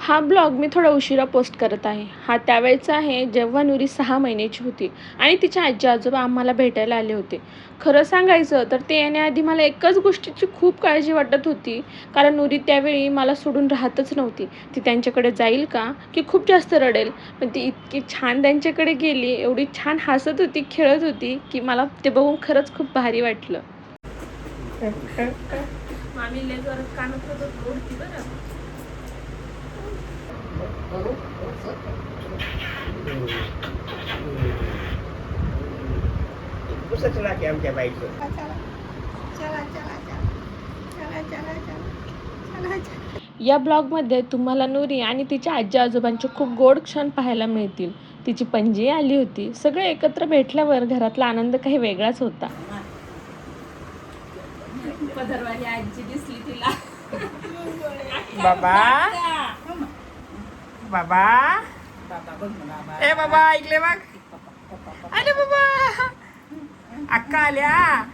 हा ब्लॉग मी थोडा उशिरा पोस्ट करत आहे. हा त्यावेळेचा आहे जेव्हा नुरी 6 महिन्याची होती आणि तिच्या आजी-आजोबा आम्हाला भेटायला आले होते. खरं सांगायचं तर ते येण्याआधी मला एकच गोष्टीची खूप काळजी वाटत होती, कारण नुरी त्यावेळी मला सोडून राहतच नव्हती. ती त्यांच्याकडे जाईल का, की खूप जास्त रडेल? पण ती इतकी छान त्यांच्याकडे गेली, एवढी छान हसत होती, खेळत होती, की मला ते बघून खरंच खूप भारी वाटलं. मामी लय जोरात कानात ओरडती बरं. पुसच नाके आमच्या बाईचं. या ब्लॉगमध्ये तुम्हाला नुरी आणि तिच्या आजी आजोबांचे खूप गोड क्षण पाहायला मिळतील. तिची पणजी आली होती. सगळे एकत्र भेटल्यावर घरातला आनंद काही वेगळाच होता. पदरवाली आजी दिसली तिला. बाबा बाबा ए बाबा ऐकले बघ. अरे बाबा अक्का आल्या.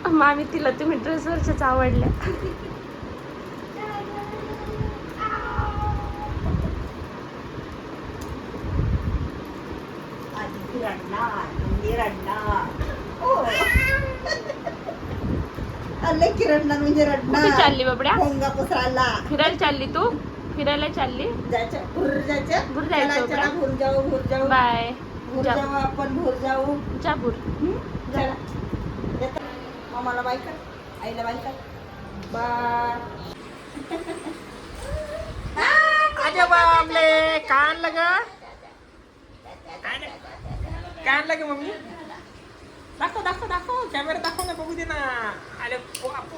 मामी तिला तुम्ही ड्रेसवरच्याच आवडल्या. किरणला म्हणजे कुठे चालली बाबड्या? भोंगा पसरायला फिरायला चालली तू? फिरायला चालली? जायचं भूर जायचं भूर जायचं चला, बाबड्या? भूर जाऊ बाय. भूर जा जाऊ आपण भूर जाऊ जा भूर. चला येतं. मामाला बाय कर, आईला बाय कर, बाय. अरे बापले कान लग कान लगे मम्मी. दाखव दाखव दाखव कॅमेरा दाखव ना बघू दे ना. अरे बापू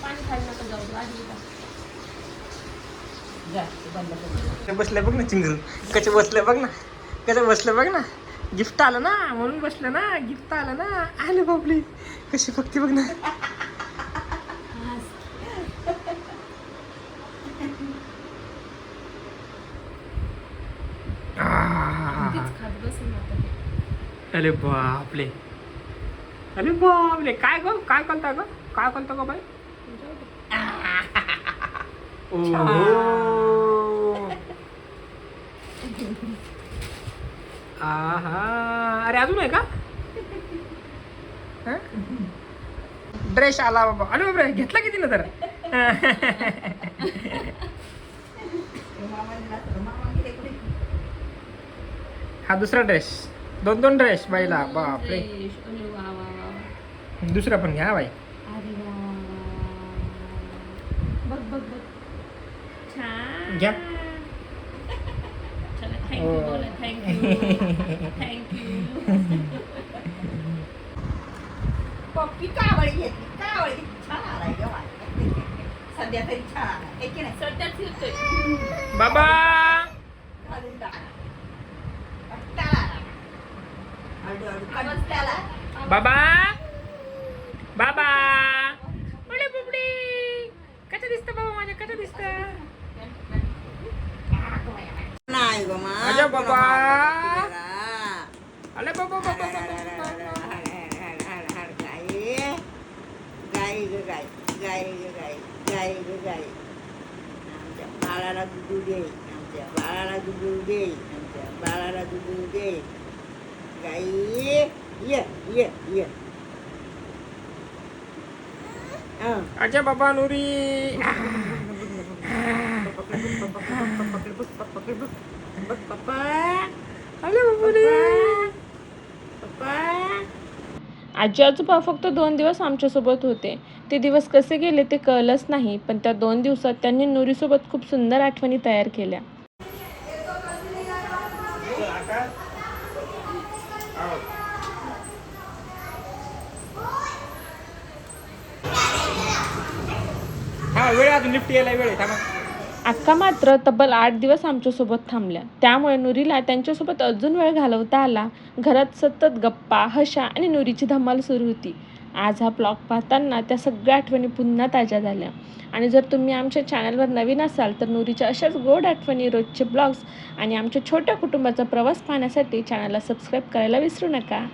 पाणी खायला नका जाऊ तू, आधी जा. बसलं बघ ना चिंगरू कसे बसलं बघ ना. कसं बसलं बघ ना. गिफ्ट आलं ना म्हणून बसलं ना. गिफ्ट आलं ना. आले बापले कशी बघते बघ ना. खात बसेल ना आता. अरे बापले अरे बापले काय गो काय करता ग काय करता ग बाई. आहा अरे अजून आहे का. ड्रेस आला बाबा. अरे बापरे घेतला किती ना तर. हा दुसरा ड्रेस. दोन दोन ड्रेस बाईला. बापरे अरे वा वा वा. दुसरा पण घ्या बाई. अरे वा वा वा. बघ बघ बघ. छान. घ्या. चला थँक्यू बोला. थँक्यू. पप्पी कावळी घेतली कावळी छान आलाय ग बाई. सध्या तरी छान आलाय की नाही. सध्याच येतोय. बाबा घालून टाक. त्याला आवाज त्याला बाबा बाबा अरे बुबडी कसं दिसतं बाबा माझ्या कसं दिसतं. नाही ग मा. अरे बाबा अरे बाबा बाबा गाई ग गाई गाई ग गाई गाई ग गाई. आमच्या बाळाला दुधू दे. आमच्या बाळाला दुधू दे. आमच्या बाळाला दुधू दे. गाई ये ये ये. अच्छा बाबा नुरी. अरे पप्पा आजी आजोबा फक्त 2 दिवस आमच्यासोबत होते. ते दिवस कसे गेले ते कळलंच नाही, पण त्या 2 दिवसात त्यांनी नुरीसोबत खूप सुंदर आठवणी तयार केल्या. हा वेळ अजून लिफ्ट यायला वेळ आहे. थांबा. अक्का मात्र तब्बल 8 दिवस आमच्यासोबत थांबल्या. त्यामुळे नुरीला त्यांच्यासोबत अजून वेळ घालवता आला. घरात सतत गप्पा, हशा आणि नुरीची धमाल सुरू होती. आज हा ब्लॉग पाहताना त्या सगळ्या आठवणी पुन्हा ताज्या झाल्या. आणि जर तुम्ही आमच्या चॅनलवर नवीन असाल तर नुरीच्या अशाच गोड आठवणी, रोजचे ब्लॉग्स आणि आमच्या छोट्या कुटुंबाचा प्रवास पाहण्यासाठी चॅनलला सबस्क्राईब करायला विसरू नका.